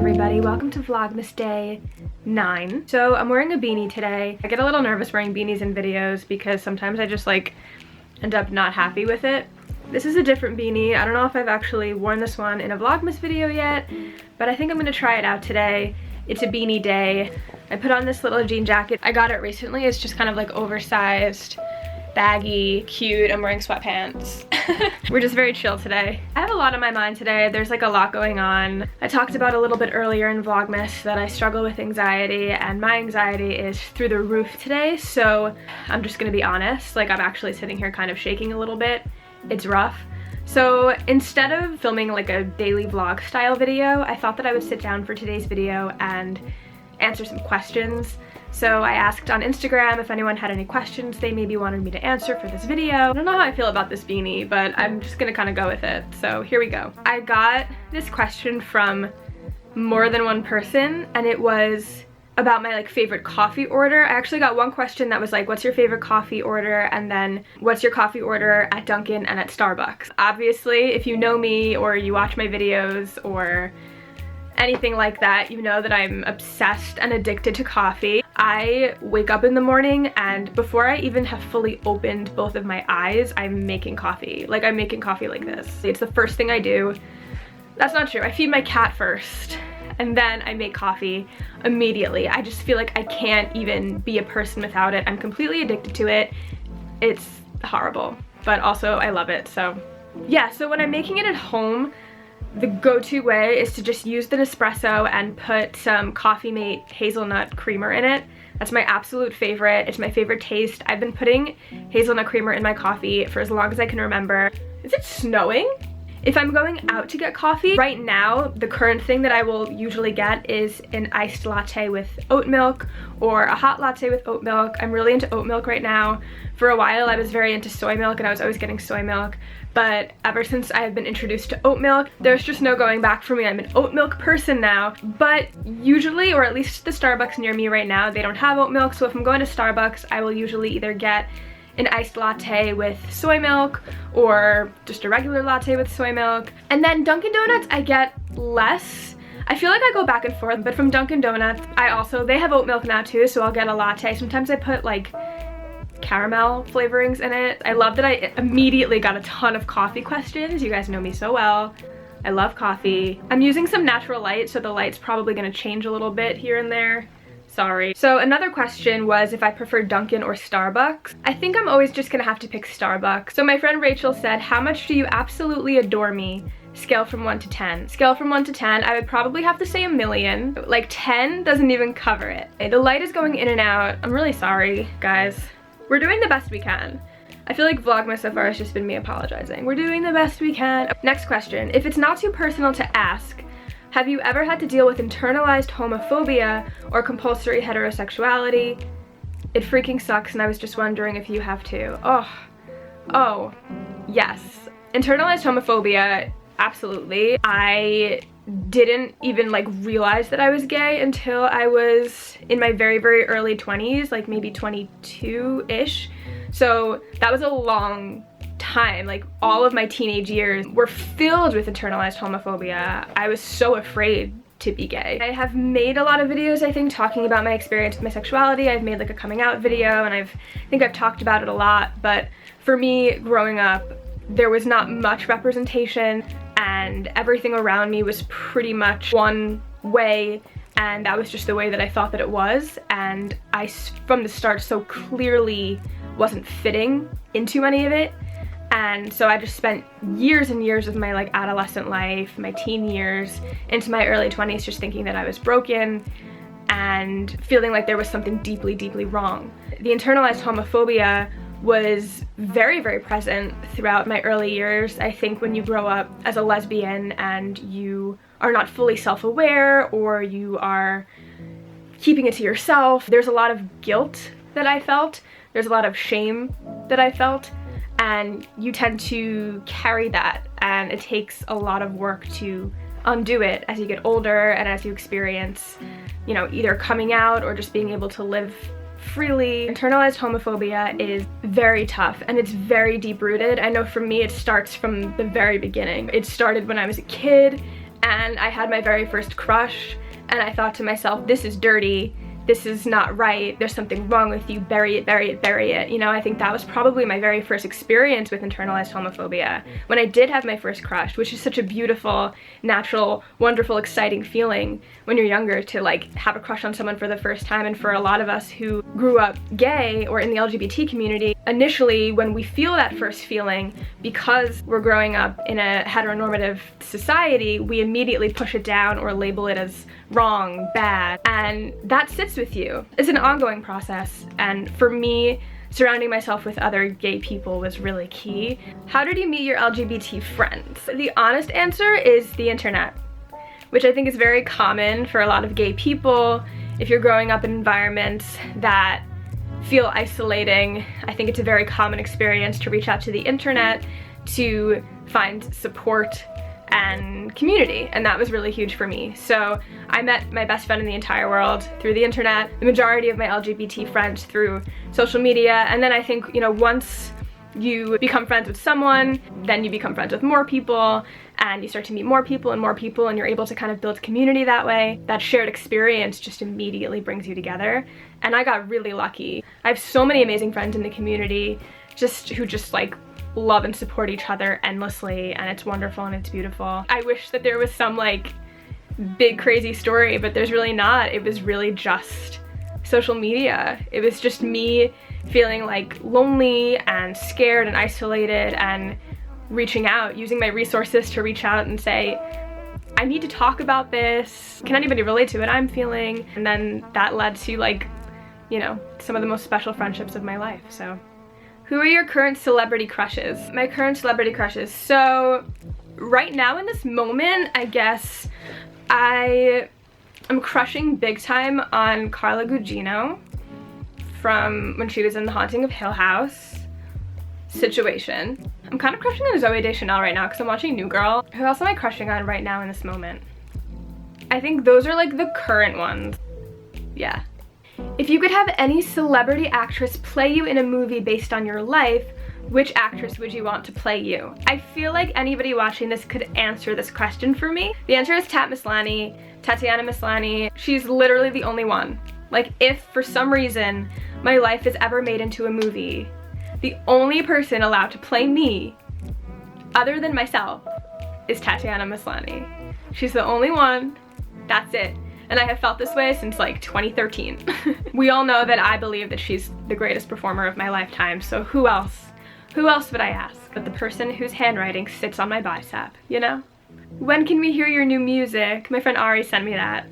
everybody, welcome to Vlogmas Day 9. So I'm wearing a beanie today. I get a little nervous wearing beanies in videos because sometimes I just like end up not happy with it. This is a different beanie. I don't know if I've actually worn this one in a Vlogmas video yet, but I think I'm gonna try it out today. It's a beanie day. I put on this little jean jacket. I got it recently. It's just kind of like oversized, baggy, cute. I'm wearing sweatpants. We're just very chill today. I have a lot on my mind today. There's like a lot going on. I talked about a little bit earlier in Vlogmas that I struggle with anxiety, and my anxiety is through the roof today, so I'm just gonna be honest. Like, I'm actually sitting here kind of shaking a little bit. It's rough. So instead of filming like a daily vlog style video, I thought that I would sit down for today's video and answer some questions. So I asked on Instagram if anyone had any questions they maybe wanted me to answer for this video. I don't know how I feel about this beanie, but I'm just gonna kind of go with it. So here we go. I got this question from more than one person, and it was about my like favorite coffee order. I actually got one question that was like, what's your favorite coffee order? And then what's your coffee order at Dunkin' and at Starbucks? Obviously, if you know me or you watch my videos or anything like that, you know that I'm obsessed and addicted to coffee. I wake up in the morning and before I even have fully opened both of my eyes, I'm making coffee. Like, I'm making coffee like this. It's the first thing I do. That's not true. I feed my cat first and then I make coffee immediately. I just feel like I can't even be a person without it. I'm completely addicted to it. It's horrible, but also I love it. So yeah, so when I'm making it at home, the go-to way is to just use the Nespresso and put some Coffee Mate hazelnut creamer in it. That's my absolute favorite. It's my favorite taste. I've been putting hazelnut creamer in my coffee for as long as I can remember. Is it snowing? If I'm going out to get coffee, right now, the current thing that I will usually get is an iced latte with oat milk or a hot latte with oat milk. I'm really into oat milk right now. For a while, I was very into soy milk and I was always getting soy milk. But ever since I have been introduced to oat milk, there's just no going back for me. I'm an oat milk person now. But usually, or at least the Starbucks near me right now, they don't have oat milk. So if I'm going to Starbucks, I will usually either get an iced latte with soy milk or just a regular latte with soy milk. And then Dunkin' Donuts, I get less. I feel like I go back and forth, but from Dunkin' Donuts, they have oat milk now too, so I'll get a latte. Sometimes I put like caramel flavorings in it. I love that I immediately got a ton of coffee questions. You guys know me so well. I love coffee. I'm using some natural light, so the light's probably gonna change a little bit here and there. Sorry. So another question was if I prefer Dunkin' or Starbucks. I think I'm always just gonna have to pick Starbucks. So my friend Rachel said, how much do you absolutely adore me? Scale from 1 to 10. Scale from 1 to 10, I would probably have to say 1,000,000. Like 10 doesn't even cover it. The light is going in and out. I'm really sorry, guys. We're doing the best we can. I feel like Vlogmas so far has just been me apologizing. We're doing the best we can. Next question. If it's not too personal to ask, have you ever had to deal with internalized homophobia or compulsory heterosexuality? It freaking sucks, and I was just wondering if you have too. Oh, yes. Internalized homophobia, absolutely. I didn't even like realize that I was gay until I was in my very, very early 20s, like maybe 22-ish. So that was a long time. Like, all of my teenage years were filled with internalized homophobia. I was so afraid to be gay. I have made a lot of videos, I think, talking about my experience with my sexuality. I've made like a coming out video, and I think I've talked about it a lot, but for me, growing up, there was not much representation, and everything around me was pretty much one way, and that was just the way that I thought that it was, and I, from the start, so clearly wasn't fitting into any of it. And so I just spent years and years of my like adolescent life, my teen years, into my early 20s just thinking that I was broken and feeling like there was something deeply, deeply wrong. The internalized homophobia was very, very present throughout my early years. I think when you grow up as a lesbian and you are not fully self-aware or you are keeping it to yourself, there's a lot of guilt that I felt. There's a lot of shame that I felt. And you tend to carry that, and it takes a lot of work to undo it as you get older and as you experience, you know, either coming out or just being able to live freely. Internalized homophobia is very tough and it's very deep rooted. I know for me it starts from the very beginning. It started when I was a kid and I had my very first crush, and I thought to myself, this is dirty, this is not right, there's something wrong with you, bury it, bury it, bury it. You know, I think that was probably my very first experience with internalized homophobia, when I did have my first crush, which is such a beautiful, natural, wonderful, exciting feeling when you're younger to like have a crush on someone for the first time. And for a lot of us who grew up gay or in the LGBT community, initially when we feel that first feeling, because we're growing up in a heteronormative society, we immediately push it down or label it as wrong, bad, and that sits with you. It's an ongoing process, and for me, surrounding myself with other gay people was really key. How did you meet your LGBT friends? The honest answer is the internet, which I think is very common for a lot of gay people. If you're growing up in environments that feel isolating, I think it's a very common experience to reach out to the internet to find support and community, and that was really huge for me. So I met my best friend in the entire world through the internet, the majority of my LGBT friends through social media, and then I think, you know, once you become friends with someone, then you become friends with more people, and you start to meet more people, and you're able to kind of build community that way. That shared experience just immediately brings you together, and I got really lucky. I have so many amazing friends in the community who just like love and support each other endlessly, and it's wonderful and it's beautiful. I wish that there was some like big crazy story, but there's really not. It was really just social media. It was just me feeling like lonely and scared and isolated and reaching out, using my resources to reach out and say, I need to talk about this. Can anybody relate to what I'm feeling? And then that led to, like, you know, some of the most special friendships of my life. So who are your current celebrity crushes? My current celebrity crushes. So right now in this moment, I guess I am crushing big time on Carla Gugino from when she was in The Haunting of Hill House situation. I'm kind of crushing on Zooey Deschanel right now because I'm watching New Girl. Who else am I crushing on right now in this moment? I think those are like the current ones. Yeah. If you could have any celebrity actress play you in a movie based on your life, which actress would you want to play you? I feel like anybody watching this could answer this question for me. The answer is Tatiana Maslany. She's literally the only one. Like, if for some reason my life is ever made into a movie, the only person allowed to play me, other than myself, is Tatiana Maslany. She's the only one. That's it. And I have felt this way since like 2013. We all know that I believe that she's the greatest performer of my lifetime, so who else? Who else would I ask but the person whose handwriting sits on my bicep, you know? When can we hear your new music? My friend Ari sent me that.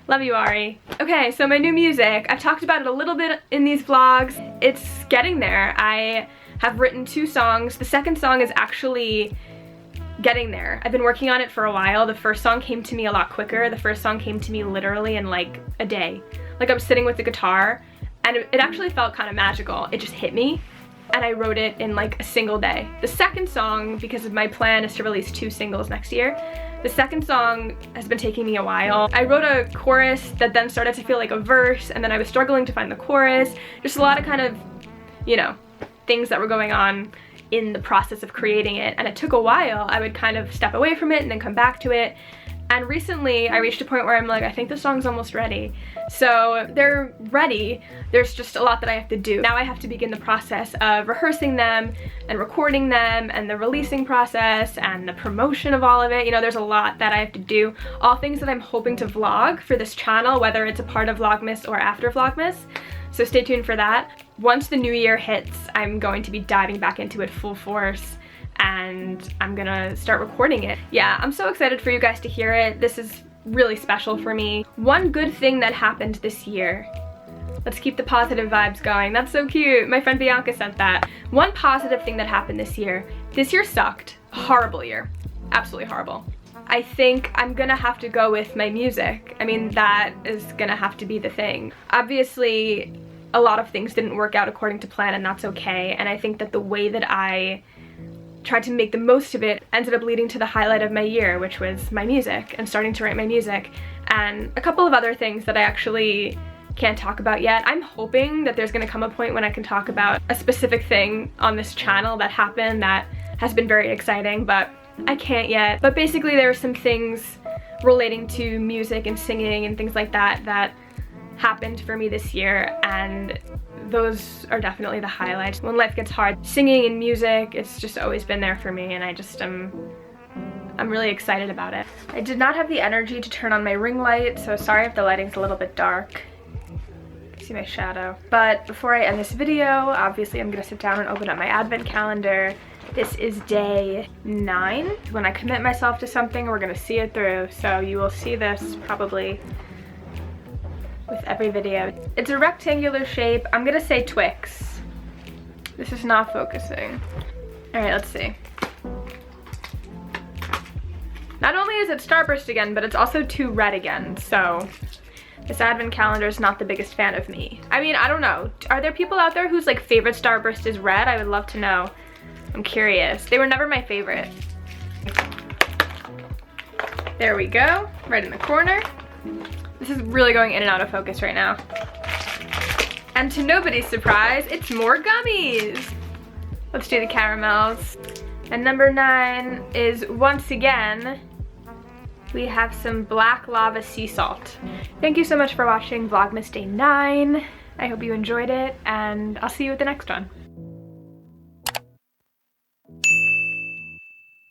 Love you, Ari. Okay, so my new music, I've talked about it a little bit in these vlogs. It's getting there. I have written 2 songs. The second song is actually getting there. I've been working on it for a while. The first song came to me a lot quicker. The first song came to me literally in like a day. Like, I was sitting with the guitar and it actually felt kind of magical. It just hit me and I wrote it in like a single day. The second song, because my plan is to release 2 singles next year, the second song has been taking me a while. I wrote a chorus that then started to feel like a verse, and then I was struggling to find the chorus. Just a lot of kind of, you know, things that were going on in the process of creating it, and it took a while. I would kind of step away from it and then come back to it. And recently I reached a point where I'm like, I think the song's almost ready. So they're ready, there's just a lot that I have to do. Now I have to begin the process of rehearsing them and recording them and the releasing process and the promotion of all of it. You know, there's a lot that I have to do. All things that I'm hoping to vlog for this channel, whether it's a part of Vlogmas or after Vlogmas. So stay tuned for that. Once the new year hits, I'm going to be diving back into it full force, and I'm gonna start recording it. Yeah, I'm so excited for you guys to hear it. This is really special for me. One good thing that happened this year. Let's keep the positive vibes going. That's so cute. My friend Bianca sent that. One positive thing that happened this year. This year sucked. Horrible year. Absolutely horrible. I think I'm gonna have to go with my music. I mean, that is gonna have to be the thing. Obviously, a lot of things didn't work out according to plan, and that's okay. And I think that the way that I tried to make the most of it ended up leading to the highlight of my year, which was my music and starting to write my music, and a couple of other things that I actually can't talk about yet. I'm hoping that there's gonna come a point when I can talk about a specific thing on this channel that happened that has been very exciting, but I can't yet. But basically there are some things relating to music and singing and things like that that happened for me this year, and those are definitely the highlights. When life gets hard, singing and music, it's just always been there for me, and I just I'm really excited about it. I did not have the energy to turn on my ring light, so sorry if the lighting's a little bit dark. You can see my shadow. But before I end this video, obviously I'm gonna sit down and open up my advent calendar. This is day 9. When I commit myself to something, we're gonna see it through, so you will see this probably with every video. It's a rectangular shape. I'm gonna say Twix. This is not focusing. All right, let's see. Not only is it Starburst again, but it's also too red again, so this advent calendar is not the biggest fan of me. I mean, I don't know. Are there people out there whose like favorite Starburst is red? I would love to know. I'm curious. They were never my favorite. There we go, right in the corner. This is really going in and out of focus right now. And to nobody's surprise, it's more gummies. Let's do the caramels. And number 9 is, once again, we have some black lava sea salt. Thank you so much for watching Vlogmas Day 9. I hope you enjoyed it, and I'll see you with the next one.